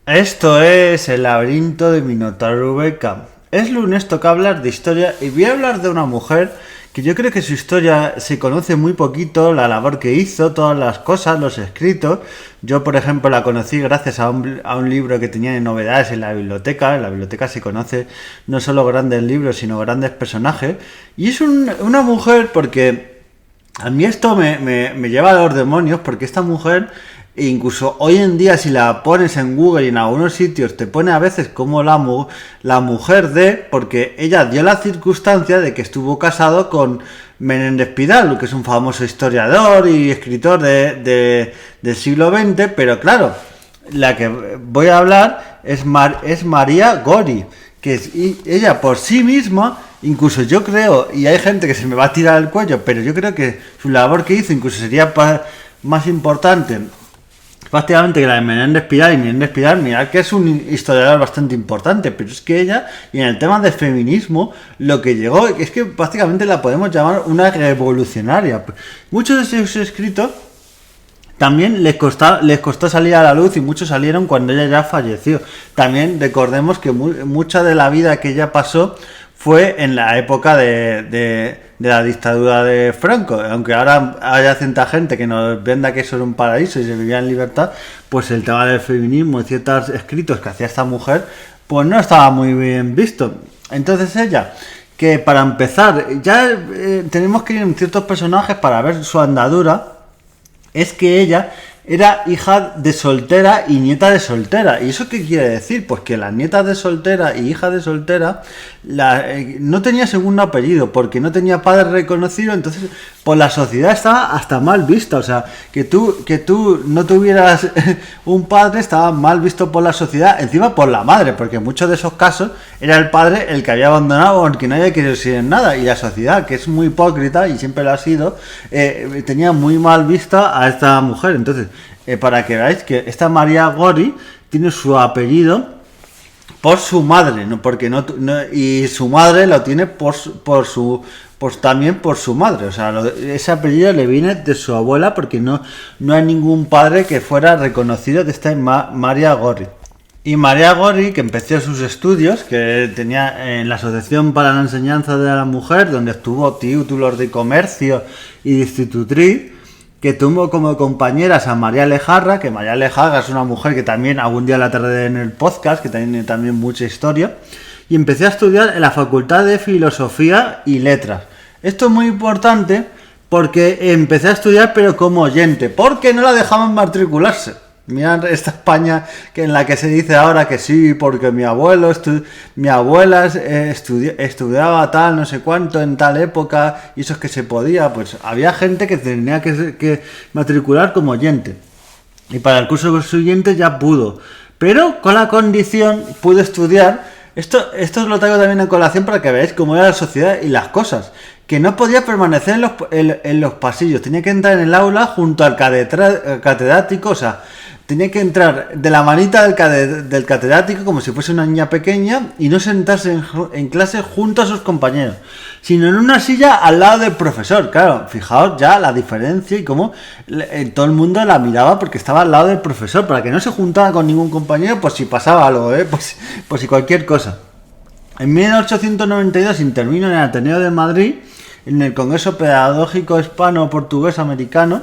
Esto es El laberinto de Minotauro Beca. Es lunes, toca hablar de historia y voy a hablar de una mujer que yo creo que su historia se conoce muy poquito, la labor que hizo, todas las cosas, los escritos. Yo, por ejemplo, la conocí gracias a un libro que tenía de novedades en la biblioteca. En la biblioteca se conoce no solo grandes libros, sino grandes personajes. Y es una mujer porque a mí esto me lleva a los demonios, porque esta mujer, incluso hoy en día, si la pones en Google y en algunos sitios, te pone a veces como la mujer de, porque ella dio la circunstancia de que estuvo casado con Menéndez Pidal, que es un famoso historiador y escritor del siglo XX, pero claro, la que voy a hablar es María Gori, que ella por sí misma, incluso yo creo, y hay gente que se me va a tirar el cuello, pero yo creo que su labor que hizo incluso sería más importante prácticamente que la de Menéndez Pidal. Y Menéndez Pidal, mirad que es un historiador bastante importante, pero es que ella, y en el tema de feminismo, lo que llegó es que prácticamente la podemos llamar una revolucionaria. Muchos de sus escritos también les costó salir a la luz, y muchos salieron cuando ella ya falleció. También recordemos que mucha de la vida que ella pasó fue en la época de la dictadura de Franco. Aunque ahora haya cierta gente que nos venda que eso era un paraíso y se vivía en libertad, pues el tema del feminismo y ciertos escritos que hacía esta mujer, pues no estaba muy bien visto. Entonces ella, que para empezar, ya tenemos que ir en ciertos personajes para ver su andadura, es que ella era hija de soltera y nieta de soltera. ¿Y eso qué quiere decir? Pues que las nietas de soltera y hija de soltera no tenía segundo apellido, porque no tenía padre reconocido. Entonces por la sociedad estaba hasta mal vista. O sea, que tú no tuvieras un padre estaba mal visto por la sociedad, encima por la madre, porque en muchos de esos casos era el padre el que había abandonado o el que no había querido decir nada. Y la sociedad, que es muy hipócrita y siempre lo ha sido, tenía muy mal vista a esta mujer. Entonces, para que veáis que esta María Gori tiene su apellido por su madre, no porque y su madre lo tiene también por su madre. O sea, ese apellido le viene de su abuela, porque no hay ningún padre que fuera reconocido de esta María Gori. Y María Gori, que empezó sus estudios, que tenía en la Asociación para la Enseñanza de la Mujer, donde obtuvo títulos de comercio y de institutriz, que tuvo como compañeras a María Lejarra, que María Lejarra es una mujer que también algún día la traeré en el podcast, que tiene también mucha historia, y empecé a estudiar en la Facultad de Filosofía y Letras. Esto es muy importante porque empecé a estudiar pero como oyente, porque no la dejaban matricularse. Mirad esta España en la que se dice ahora que sí, porque mi abuela estudiaba tal, no sé cuánto, en tal época, y eso es que se podía. Pues había gente que tenía que matricular como oyente, y para el curso siguiente ya pudo, pero con la condición pudo estudiar. Esto lo traigo también en colación para que veáis cómo era la sociedad y las cosas, que no podía permanecer en los pasillos, tenía que entrar en el aula junto al catedrático. O sea, tenía que entrar de la manita del catedrático como si fuese una niña pequeña, y no sentarse en clase junto a sus compañeros, sino en una silla al lado del profesor. Claro, fijaos ya la diferencia y cómo todo el mundo la miraba porque estaba al lado del profesor, para que no se juntara con ningún compañero por si pasaba algo, por si cualquier cosa. En 1892 intervino en el Ateneo de Madrid, en el Congreso Pedagógico Hispano-Portugués-Americano,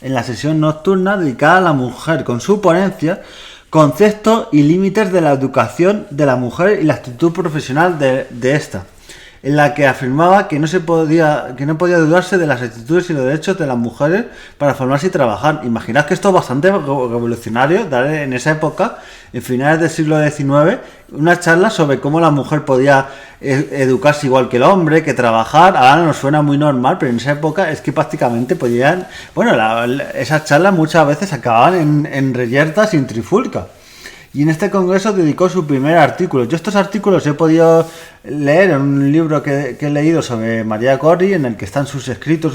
en la sesión nocturna dedicada a la mujer, con su ponencia Conceptos y límites de la educación de la mujer y la actitud profesional de esta, en la que afirmaba que no podía dudarse de las actitudes y los derechos de las mujeres para formarse y trabajar. Imaginad que esto es bastante revolucionario, dar en esa época, en finales del siglo XIX, una charla sobre cómo la mujer podía educarse igual que el hombre, que trabajar. Ahora nos suena muy normal, pero en esa época es que prácticamente podían. Bueno, esas charlas muchas veces acababan en reyertas y en trifulca. Y en este congreso dedicó su primer artículo. Yo estos artículos he podido leer en un libro que he leído sobre María Gori, en el que están sus escritos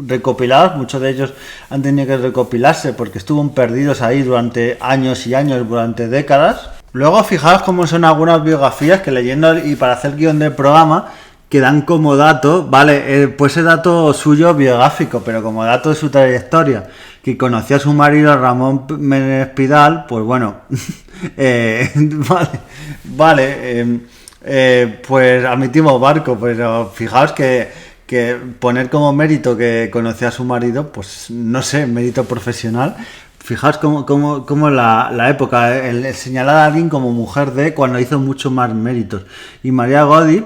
recopilados. Muchos de ellos han tenido que recopilarse porque estuvieron perdidos ahí durante años y años, durante décadas. Luego fijaos cómo son algunas biografías que, leyendo y para hacer guión del programa, que dan como dato, vale, puede ser dato suyo biográfico, pero como dato de su trayectoria, que conocía a su marido Ramón Menéndez Pidal, pues bueno, pues admitimos barco, pero fijaos que poner como mérito que conocía a su marido, pues no sé, mérito profesional. Fijaos cómo la época, el señalar a alguien como mujer de cuando hizo mucho más méritos. Y María Godi,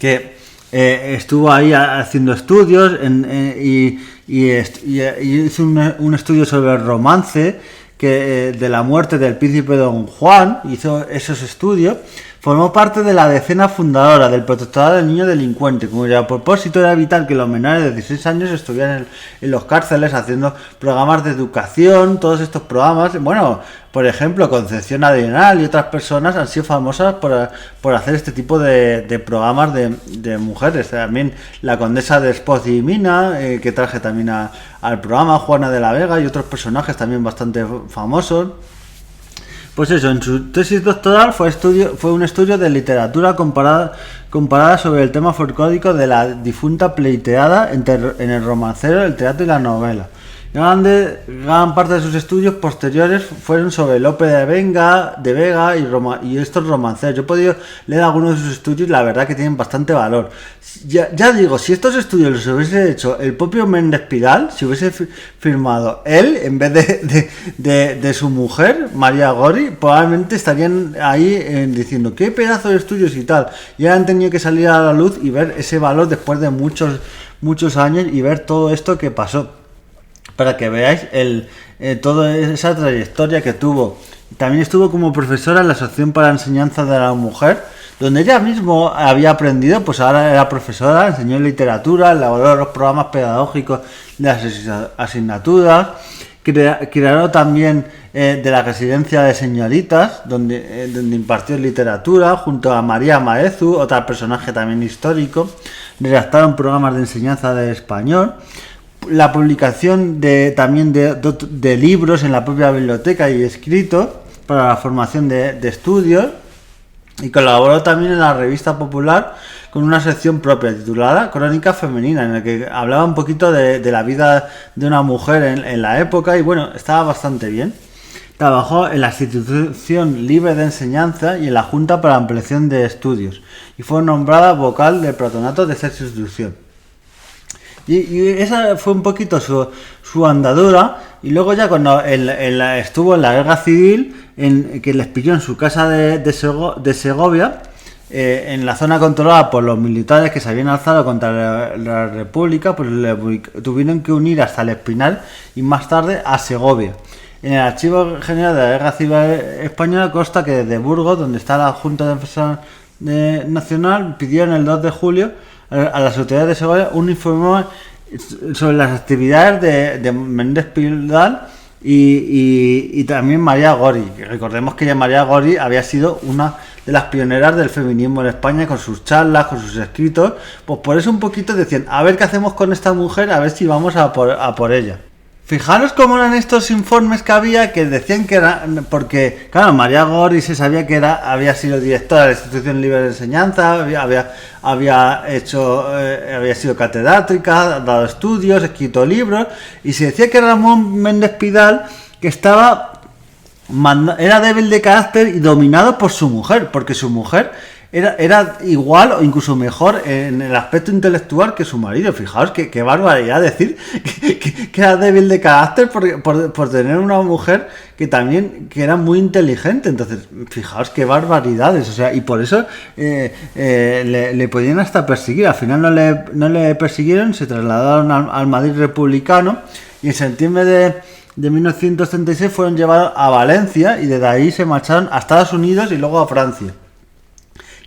que estuvo ahí haciendo estudios y hizo un estudio sobre el romance de la muerte del príncipe Don Juan, hizo esos estudios. Formó parte de la decena fundadora del Protectorado del Niño Delincuente, cuyo propósito era evitar que los menores de 16 años estuvieran en los cárceles haciendo programas de educación, todos estos programas. Bueno, por ejemplo, Concepción Arenal y otras personas han sido famosas por hacer este tipo de programas de mujeres. También la condesa de Espoz y Mina, que traje también al programa, Juana de la Vega y otros personajes también bastante famosos. Pues eso, en su tesis doctoral fue un estudio de literatura comparada sobre el tema folclórico de la difunta pleiteada en el romancero, el teatro y la novela. Gran parte de sus estudios posteriores fueron sobre Lope de Vega y estos romanceros. Yo he podido leer algunos de sus estudios y la verdad que tienen bastante valor. Ya digo, si estos estudios los hubiese hecho el propio Méndez Pidal, si hubiese firmado él en vez de su mujer, María Gori, probablemente estarían ahí diciendo qué pedazo de estudios y tal. Y ahora han tenido que salir a la luz y ver ese valor después de muchos años y ver todo esto que pasó, para que veáis toda esa trayectoria que tuvo. También estuvo como profesora en la Asociación para la Enseñanza de la Mujer, donde ella mismo había aprendido, pues ahora era profesora, enseñó literatura, elaboró los programas pedagógicos de las asignaturas, crearon también de la residencia de señoritas, donde impartió literatura, junto a María Maezu, otro personaje también histórico, redactaron programas de enseñanza de español, la publicación también de libros en la propia biblioteca y escritos para la formación de estudios, y colaboró también en la revista Popular con una sección propia titulada Crónica Femenina, en la que hablaba un poquito de la vida de una mujer en la época, y bueno, estaba bastante bien. Trabajó en la Institución Libre de Enseñanza y en la Junta para la Ampliación de Estudios, y fue nombrada vocal del patronato de esa institución. Y esa fue un poquito su andadura. Y luego ya cuando estuvo en la guerra civil, que les pilló en su casa de Segovia, en la zona controlada por los militares que se habían alzado contra la República, pues tuvieron que unir hasta el Espinal y más tarde a Segovia. En el Archivo General de la Guerra Civil Española consta que desde Burgos, donde está la Junta de Defensa Nacional, pidieron el 2 de julio a las autoridades de Segovia un informe sobre las actividades de Méndez Pidal y también María Gori. Recordemos que ya María Gori había sido una de las pioneras del feminismo en España, con sus charlas, con sus escritos. Pues por eso un poquito decían, a ver qué hacemos con esta mujer, a ver si vamos a por ella. Fijaros cómo eran estos informes que había, que decían que era, porque claro, María Gori se sabía que había sido directora de la Institución Libre de Enseñanza, había sido catedrática, dado estudios, escrito libros, y se decía que Ramón Méndez Pidal que era débil de carácter y dominado por su mujer, porque su mujer era igual o incluso mejor en el aspecto intelectual que su marido. Fijaos qué barbaridad decir que era débil de carácter por tener una mujer que era muy inteligente. Entonces, fijaos qué barbaridades. O sea, y por eso le podían hasta perseguir. Al final no le persiguieron, se trasladaron al Madrid republicano, y en septiembre de 1936 fueron llevados a Valencia, y desde ahí se marcharon a Estados Unidos y luego a Francia.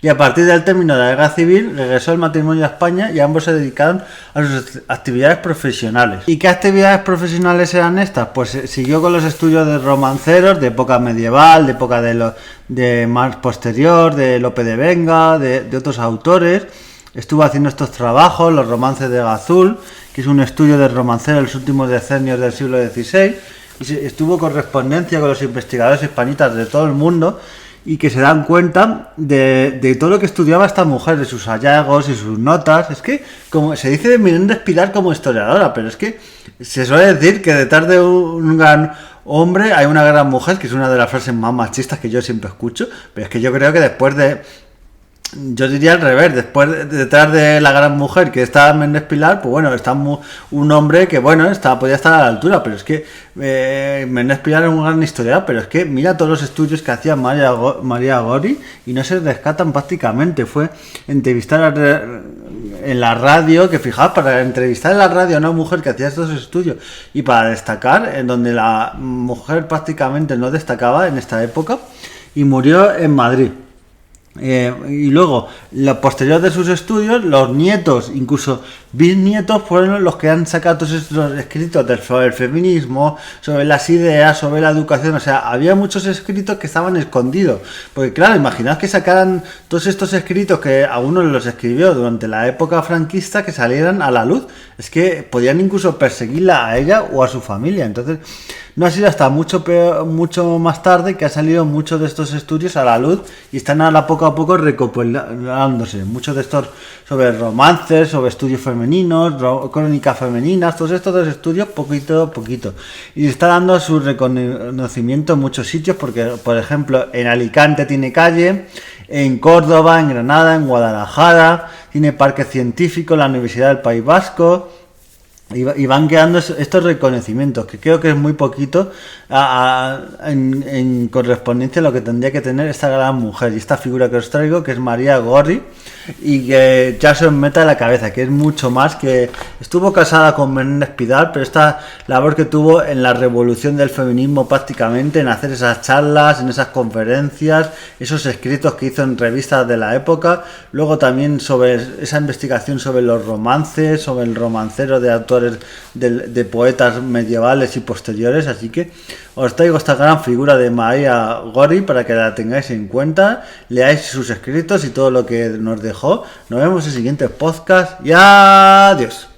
Y a partir del término de la guerra civil regresó el matrimonio a España, y ambos se dedicaron a sus actividades profesionales. ¿Y qué actividades profesionales eran estas? Pues siguió con los estudios de romanceros de época medieval, de época de más posterior, de Lope de Vega, de otros autores. Estuvo haciendo estos trabajos, los romances de Gazul, que es un estudio de romancero en los últimos decenios del siglo XVI, y estuvo correspondencia con los investigadores hispanitas de todo el mundo. y que se dan cuenta de todo lo que estudiaba esta mujer, de sus hallazgos y sus notas. Es que, como se dice de Menéndez Pilar como historiadora, pero es que se suele decir que detrás de un gran hombre hay una gran mujer, que es una de las frases más machistas que yo siempre escucho, pero es que yo creo que después de... Yo diría al revés, detrás de la gran mujer que está Méndez Pilar, pues bueno, está un hombre que bueno, podía estar a la altura, pero es que Méndez Pilar es un gran historiador, pero es que mira todos los estudios que hacía María Gori y no se rescatan prácticamente. Fue entrevistar en la radio, que fijaos, para entrevistar en la radio a una mujer que hacía estos estudios y para destacar, en donde la mujer prácticamente no destacaba en esta época, y murió en Madrid. Y luego, lo posterior de sus estudios, los nietos, incluso bisnietos, fueron los que han sacado todos estos escritos sobre el feminismo, sobre las ideas, sobre la educación. O sea, había muchos escritos que estaban escondidos. Porque claro, imaginaos que sacaran todos estos escritos que algunos los escribió durante la época franquista, que salieran a la luz. Es que podían incluso perseguirla a ella o a su familia. Entonces, no ha sido hasta mucho más tarde que han salido muchos de estos estudios a la luz y están ahora poco a poco recopilándose. Muchos de estos sobre romances, sobre estudios femeninos, crónicas femeninas, todos estos estudios poquito a poquito. Y está dando su reconocimiento en muchos sitios porque, por ejemplo, en Alicante tiene calle, en Córdoba, en Granada, en Guadalajara, tiene parque científico, la Universidad del País Vasco. Y van quedando estos reconocimientos, que creo que es muy poquito en correspondencia a lo que tendría que tener esta gran mujer. Y esta figura que os traigo, que es María Gori, y que ya se os meta en la cabeza, que es mucho más, que estuvo casada con Menéndez Pidal, pero esta labor que tuvo en la revolución del feminismo prácticamente, en hacer esas charlas, en esas conferencias, esos escritos que hizo en revistas de la época, luego también sobre esa investigación sobre los romances, sobre el romancero de autores de poetas medievales y posteriores. Así que os traigo esta gran figura de María Gori para que la tengáis en cuenta, leáis sus escritos y todo lo que nos dejó. Nos vemos en el siguiente podcast y adiós.